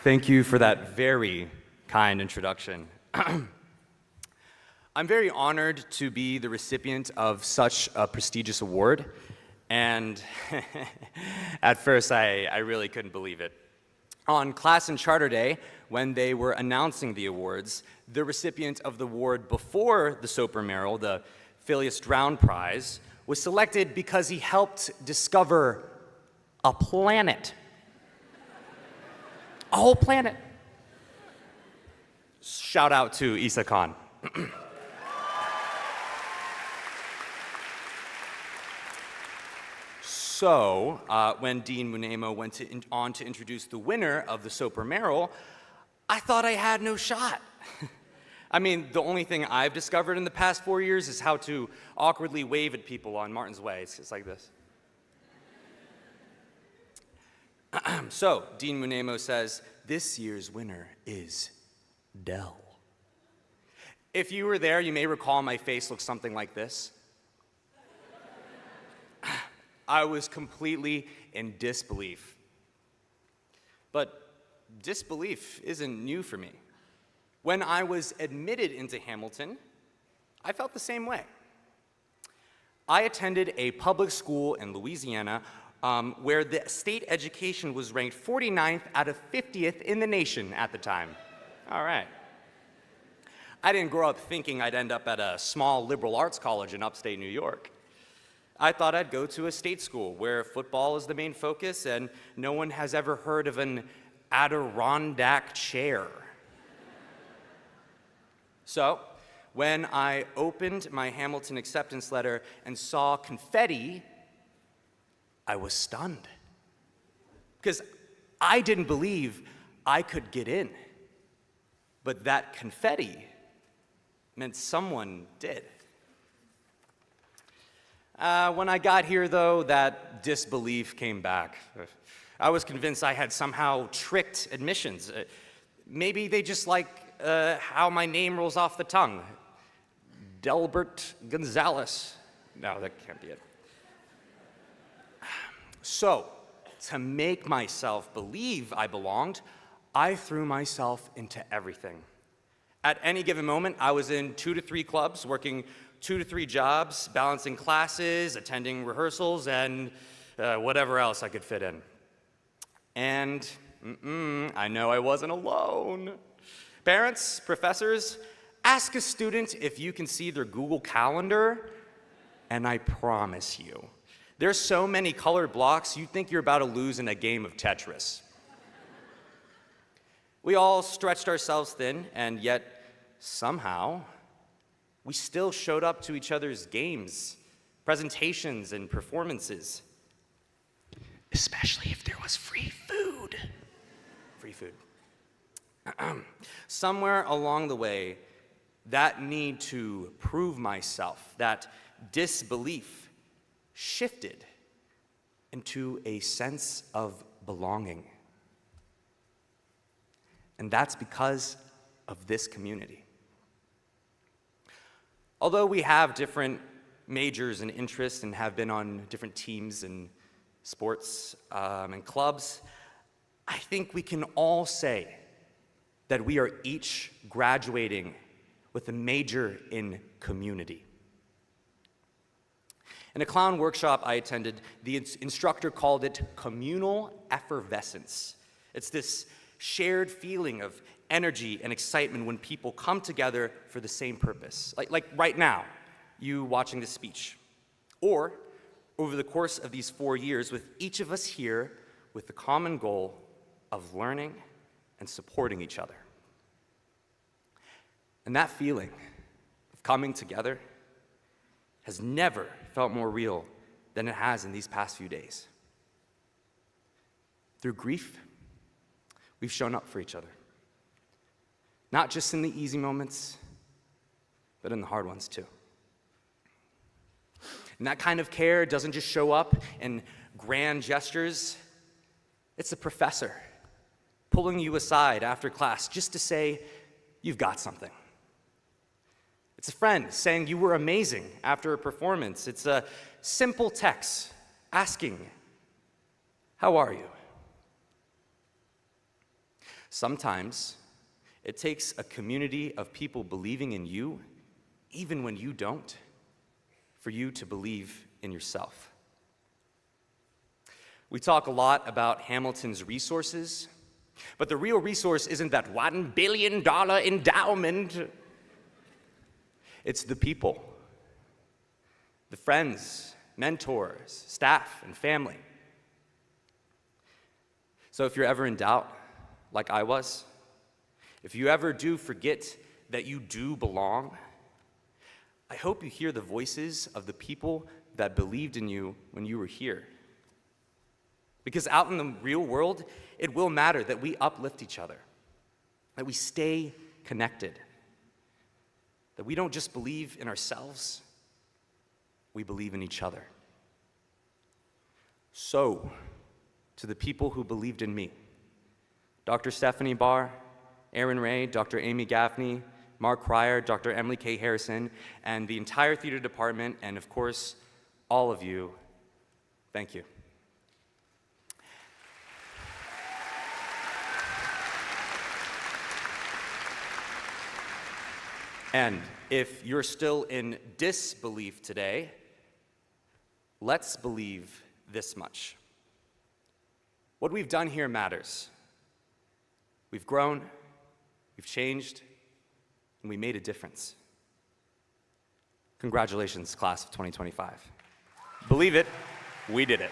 Thank you for that very kind introduction. I'm very honored to be the recipient of such a prestigious award, and at first I really couldn't believe it. On Class and Charter Day, when they were announcing the awards, the recipient of the award before the Soper Merrill, the Phileas Drown Prize, was selected because he helped discover a planet. A whole planet. Shout out to Isa Khan. So, when Dean Munemo went on to introduce the winner of the Soper Merrill, I thought I had no shot. I mean, the only thing I've discovered in the past 4 years is how to awkwardly wave at people on Martin's Way. It's just like this. So, Dean Munemo says, this year's winner is Del. If you were there, you may recall my face looks something like this. I was completely in disbelief. But disbelief isn't new for me. When I was admitted into Hamilton, I felt the same way. I attended a public school in Louisiana where the state education was ranked 49th out of 50th in the nation at the time. All right. I didn't grow up thinking I'd end up at a small liberal arts college in upstate New York. I thought I'd go to a state school where football is the main focus and no one has ever heard of an Adirondack chair. So, when I opened my Hamilton acceptance letter and saw confetti, I was stunned. Because I didn't believe I could get in. But that confetti meant someone did. When I got here, though, that disbelief came back. I was convinced I had somehow tricked admissions. Maybe they just like how my name rolls off the tongue. Delbert Gonzales. No, that can't be it. So, to make myself believe I belonged, I threw myself into everything. At any given moment, I was in 2 to 3 clubs, working 2 to 3 jobs, balancing classes, attending rehearsals, and whatever else I could fit in. And I know I wasn't alone. Parents, professors, ask a student if you can see their Google Calendar, and I promise you, there's so many colored blocks, you'd think you're about to lose in a game of Tetris. We all stretched ourselves thin, and yet, somehow, we still showed up to each other's games, presentations, and performances. Especially if there was free food. Free food. Somewhere along the way, that need to prove myself, that disbelief, shifted into a sense of belonging. And that's because of this community. Although we have different majors and interests and have been on different teams and sports and clubs, I think we can all say that we are each graduating with a major in community. In a clown workshop I attended, the instructor called it communal effervescence. It's this shared feeling of energy and excitement when people come together for the same purpose. Like right now, you watching this speech. Or over the course of these 4 years, with each of us here with the common goal of learning and supporting each other. And that feeling of coming together has never felt more real than it has in these past few days. Through grief, we've shown up for each other. Not just in the easy moments, but in the hard ones too. And that kind of care doesn't just show up in grand gestures. It's a professor pulling you aside after class just to say, you've got something. It's a friend saying you were amazing after a performance. It's a simple text asking, how are you? Sometimes it takes a community of people believing in you, even when you don't, for you to believe in yourself. We talk a lot about Hamilton's resources, but the real resource isn't that $1 billion endowment. It's the people, the friends, mentors, staff, and family. So if you're ever in doubt, like I was, if you ever do forget that you do belong, I hope you hear the voices of the people that believed in you when you were here. Because out in the real world, it will matter that we uplift each other, that we stay connected, that we don't just believe in ourselves, we believe in each other. So, to the people who believed in me, Dr. Stephanie Barr, Aaron Ray, Dr. Amy Gaffney, Mark Cryer, Dr. Emily K. Harrison, and the entire theater department, and of course, all of you, thank you. And if you're still in disbelief today, let's believe this much. What we've done here matters. We've grown, we've changed, and we made a difference. Congratulations, class of 2025. Believe it, we did it.